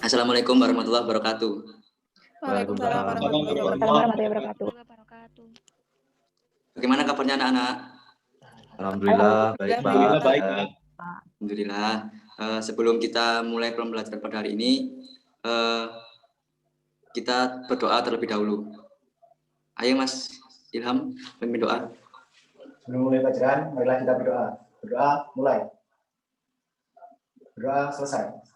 Assalamualaikum warahmatullahi wabarakatuh. Waalaikumsalam warahmatullahi wabarakatuh. Bagaimana kabarnya anak-anak? Alhamdulillah baik, Alhamdulillah, Pak. Alhamdulillah. Sebelum kita mulai pembelajaran pada hari ini, kita berdoa terlebih dahulu. Ayo Mas Ilham, pimpin doa. Sebelum mulai pelajaran, marilah kita berdoa. Berdoa mulai. Berdoa selesai.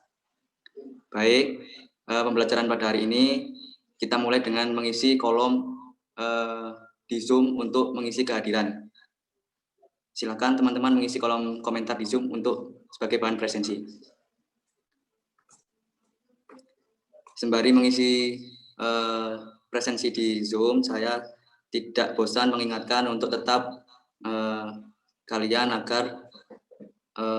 Baik, pembelajaran pada hari ini kita mulai dengan mengisi kolom di Zoom untuk mengisi kehadiran. Silakan teman-teman mengisi kolom komentar di Zoom untuk sebagai bahan presensi. Sembari mengisi presensi di Zoom, saya tidak bosan mengingatkan untuk tetap kalian agar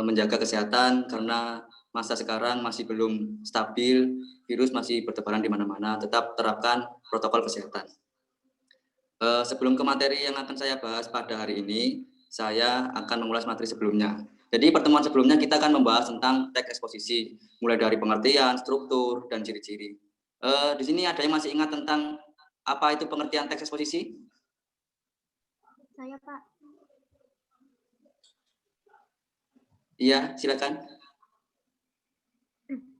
menjaga kesehatan karena masa sekarang masih belum stabil, virus masih bertebaran di mana-mana. Tetap terapkan protokol kesehatan. Sebelum ke materi yang akan saya bahas pada hari ini, saya akan mengulas materi sebelumnya. Jadi pertemuan sebelumnya kita akan membahas tentang teks eksposisi, mulai dari pengertian, struktur, dan ciri-ciri. Di sini ada yang masih ingat tentang apa itu pengertian teks eksposisi? Saya, Pak. Iya, silakan.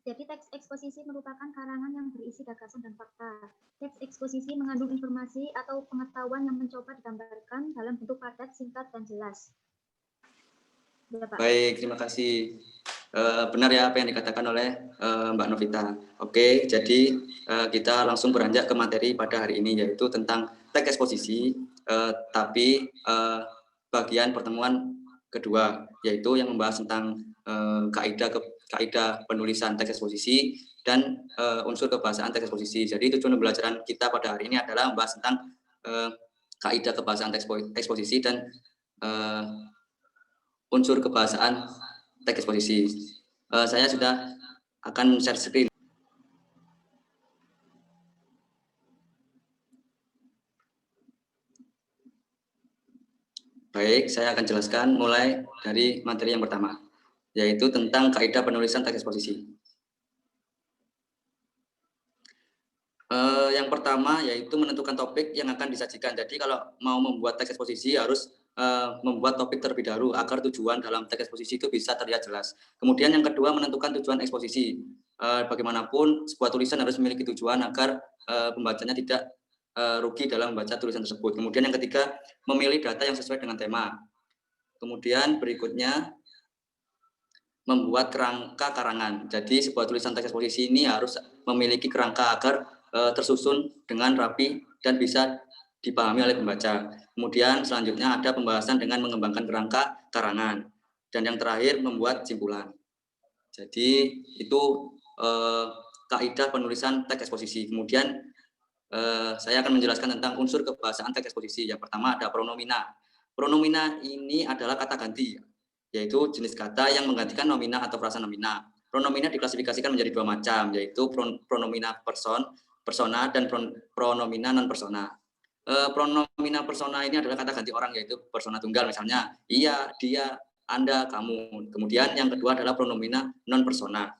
Jadi teks eksposisi merupakan karangan yang berisi gagasan dan fakta. Teks eksposisi mengandung informasi atau pengetahuan yang mencoba digambarkan dalam bentuk padat, singkat, dan jelas. Ya, Pak. Baik, terima kasih. Benar ya apa yang dikatakan oleh Mbak Novita. Oke, jadi kita langsung beranjak ke materi pada hari ini, yaitu tentang teks eksposisi, tapi bagian pertemuan kedua, yaitu yang membahas tentang kaidah penulisan teks eksposisi dan unsur kebahasaan teks eksposisi. Jadi tujuan pembelajaran kita pada hari ini adalah membahas tentang kaidah kebahasaan teks eksposisi dan unsur kebahasaan teks eksposisi. Saya sudah akan share screen. Baik, saya akan jelaskan mulai dari materi yang pertama, yaitu tentang kaidah penulisan teks eksposisi. Yang pertama yaitu menentukan topik yang akan disajikan. Jadi kalau mau membuat teks eksposisi harus membuat topik terlebih dahulu agar tujuan dalam teks eksposisi itu bisa terlihat jelas. Kemudian yang kedua menentukan tujuan eksposisi. Bagaimanapun sebuah tulisan harus memiliki tujuan agar pembacanya tidak rugi dalam membaca tulisan tersebut. Kemudian yang ketiga memilih data yang sesuai dengan tema. Kemudian berikutnya membuat kerangka karangan. Jadi sebuah tulisan teks eksposisi ini harus memiliki kerangka agar tersusun dengan rapi dan bisa dipahami oleh pembaca. Kemudian selanjutnya ada pembahasan dengan mengembangkan kerangka karangan. Dan yang terakhir membuat simpulan. Jadi itu kaidah penulisan teks eksposisi. Kemudian saya akan menjelaskan tentang unsur kebahasaan teks eksposisi. Yang pertama ada pronomina. Pronomina ini adalah kata ganti, yaitu jenis kata yang menggantikan nomina atau frasa nomina. Pronomina diklasifikasikan menjadi dua macam, yaitu pronomina persona dan pronomina non persona. Pronomina persona ini adalah kata ganti orang, yaitu persona tunggal, misalnya iya, dia, anda, kamu. Kemudian yang kedua adalah pronomina non persona,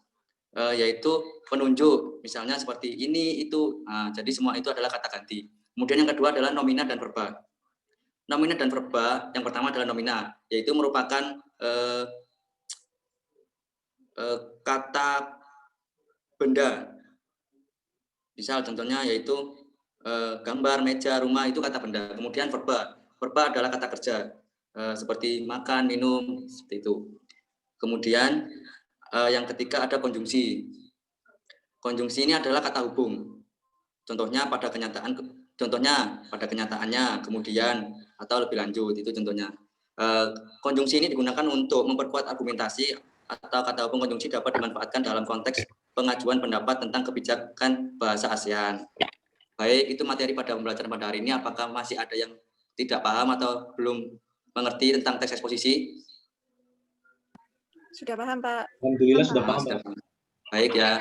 yaitu penunjuk, misalnya seperti ini, itu. Nah, jadi semua itu adalah kata ganti. Kemudian yang kedua adalah nomina dan verba. Nomina dan verba, yang pertama adalah nomina, yaitu merupakan kata benda. Misal contohnya yaitu gambar, meja, rumah, itu kata benda. Kemudian verba. Verba adalah kata kerja. Seperti makan, minum, seperti itu. Kemudian yang ketiga ada konjungsi. Konjungsi ini adalah kata hubung. Contohnya pada kenyataannya, kemudian atau lebih lanjut, itu contohnya. Konjungsi ini digunakan untuk memperkuat argumentasi atau kata hubung konjungsi dapat dimanfaatkan dalam konteks pengajuan pendapat tentang kebijakan bahasa ASEAN. Baik, itu materi pada pembelajaran pada hari ini. Apakah masih ada yang tidak paham atau belum mengerti tentang teks eksposisi? Sudah paham, Pak. Alhamdulillah sudah paham, Pak. Baik ya.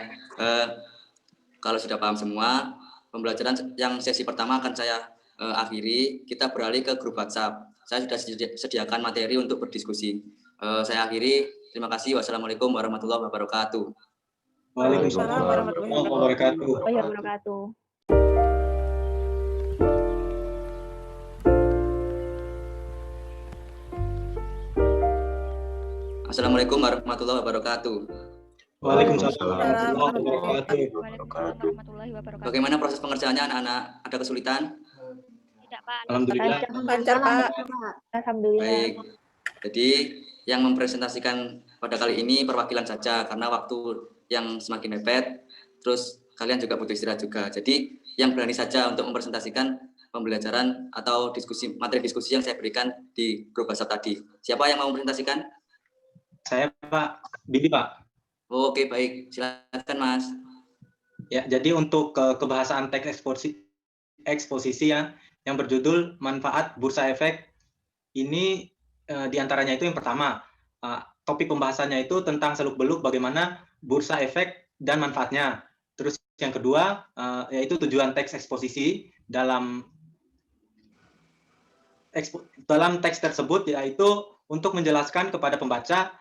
Kalau sudah paham semua, pembelajaran yang sesi pertama akan saya akhiri. Kita beralih ke grup WhatsApp. Saya sudah sediakan materi untuk berdiskusi. Saya akhiri. Terima kasih. Wassalamualaikum warahmatullahi wabarakatuh. Waalaikumsalam warahmatullahi wabarakatuh. wabarakatuh. Assalamualaikum warahmatullahi wabarakatuh. Waalaikumsalam warahmatullahi wabarakatuh. Waalaikumsalam warahmatullahi wabarakatuh. Bagaimana proses pengerjaannya anak-anak? Ada kesulitan? Tidak, Pak. Alhamdulillah. Lancar, Pak. Alhamdulillah. Baik. Jadi yang mempresentasikan pada kali ini perwakilan saja karena waktu yang semakin mepet. Terus kalian juga butuh istirahat juga. Jadi yang berani saja untuk mempresentasikan pembelajaran atau materi diskusi yang saya berikan di grup WhatsApp tadi. Siapa yang mau mempresentasikan? Saya Pak Bibi, Pak. Oke, baik. Silakan, Mas. Ya, jadi untuk kebahasaan teks eksposisi ya, yang berjudul manfaat bursa efek ini diantaranya itu yang pertama, topik pembahasannya itu tentang seluk-beluk bagaimana bursa efek dan manfaatnya. Terus yang kedua yaitu tujuan teks eksposisi dalam teks tersebut, yaitu untuk menjelaskan kepada pembaca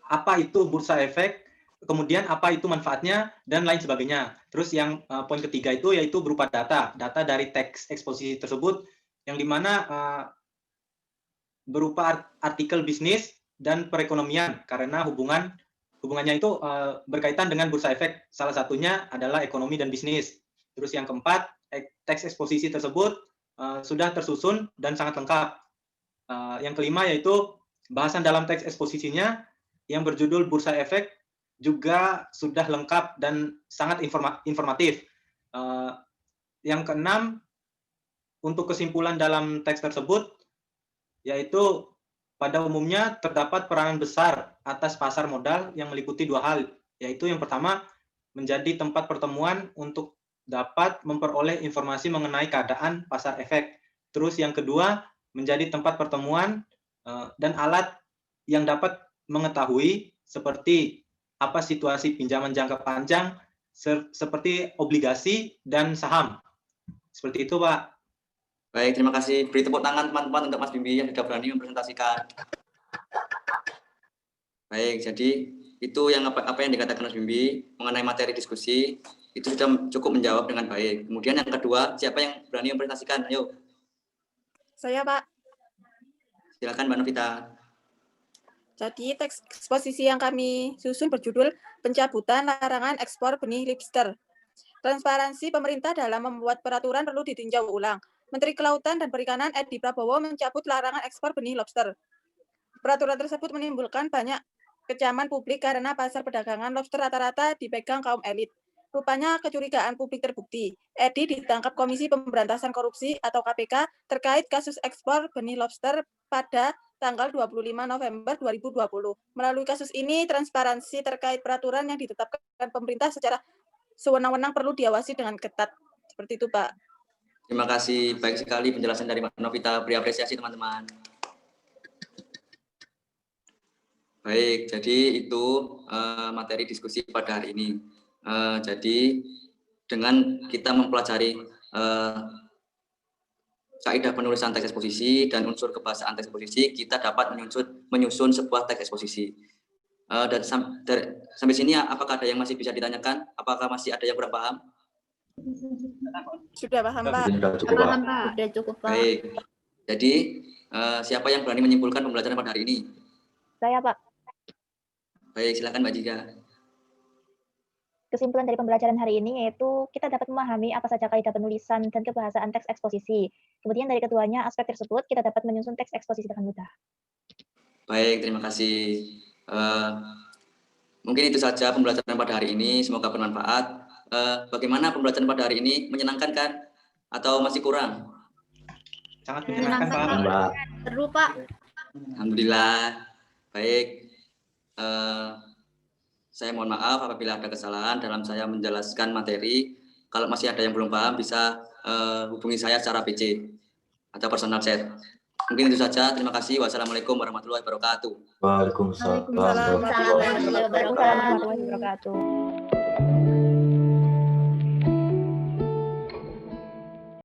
apa itu bursa efek, kemudian apa itu manfaatnya, dan lain sebagainya. Terus yang poin ketiga itu yaitu berupa data dari teks eksposisi tersebut, yang dimana berupa artikel bisnis dan perekonomian, karena hubungannya itu berkaitan dengan bursa efek. Salah satunya adalah ekonomi dan bisnis. Terus yang keempat, teks eksposisi tersebut sudah tersusun dan sangat lengkap. Yang kelima yaitu bahasan dalam teks eksposisinya yang berjudul bursa efek juga sudah lengkap dan sangat informatif. Yang keenam, untuk kesimpulan dalam teks tersebut, yaitu pada umumnya terdapat peranan besar atas pasar modal yang meliputi dua hal, yaitu yang pertama, menjadi tempat pertemuan untuk dapat memperoleh informasi mengenai keadaan pasar efek. Terus yang kedua, menjadi tempat pertemuan dan alat yang dapat mengetahui seperti apa situasi pinjaman jangka panjang, seperti obligasi dan saham. Seperti itu, Pak. Baik, terima kasih. Beri tepuk tangan teman-teman untuk Mas Bimbi yang sudah berani mempresentasikan. Baik, jadi itu yang apa yang dikatakan Mas Bimbi mengenai materi diskusi itu sudah cukup menjawab dengan baik. Kemudian yang kedua, siapa yang berani mempresentasikan? Ayo. Saya, Pak. Silakan Mbak Novita. Jadi teks eksposisi yang kami susun berjudul pencabutan larangan ekspor benih lobster. Transparansi pemerintah dalam membuat peraturan perlu ditinjau ulang. Menteri Kelautan dan Perikanan Edi Prabowo mencabut larangan ekspor benih lobster. Peraturan tersebut menimbulkan banyak kecaman publik karena pasar perdagangan lobster rata-rata dipegang kaum elit. Rupanya kecurigaan publik terbukti. Edi ditangkap Komisi Pemberantasan Korupsi atau KPK terkait kasus ekspor benih lobster pada tanggal 25 November 2020. Melalui kasus ini, transparansi terkait peraturan yang ditetapkan pemerintah secara sewenang-wenang perlu diawasi dengan ketat. Seperti itu, Pak. Terima kasih, baik sekali penjelasan dari Mbak Novita. Beri apresiasi teman-teman. Baik, jadi itu materi diskusi pada hari ini. Jadi dengan kita mempelajari kaidah penulisan teks eksposisi dan unsur kebahasaan teks eksposisi, kita dapat menyusun sebuah teks eksposisi. Dan sampai sini apakah ada yang masih bisa ditanyakan? Apakah masih ada yang kurang paham? Sudah paham, Pak. Sudah cukup, Pak. Baik. Jadi siapa yang berani menyimpulkan pembelajaran pada hari ini? Saya, Pak. Baik, silakan Mbak Jika. Kesimpulan dari pembelajaran hari ini yaitu kita dapat memahami apa saja kaidah penulisan dan kebahasaan teks eksposisi. Kemudian dari keduanya aspek tersebut kita dapat menyusun teks eksposisi dengan mudah. Baik, terima kasih. Mungkin itu saja pembelajaran pada hari ini. Semoga bermanfaat. Bagaimana pembelajaran pada hari ini? Menyenangkan kan? Atau masih kurang? Sangat menyenangkan, Pak. Seru, Pak. Alhamdulillah. Baik. Saya mohon maaf apabila ada kesalahan dalam saya menjelaskan materi. Kalau masih ada yang belum paham bisa hubungi saya secara PC atau personal chat. Mungkin itu saja. Terima kasih. Wassalamualaikum warahmatullahi wabarakatuh. Waalaikumsalam warahmatullahi wabarakatuh.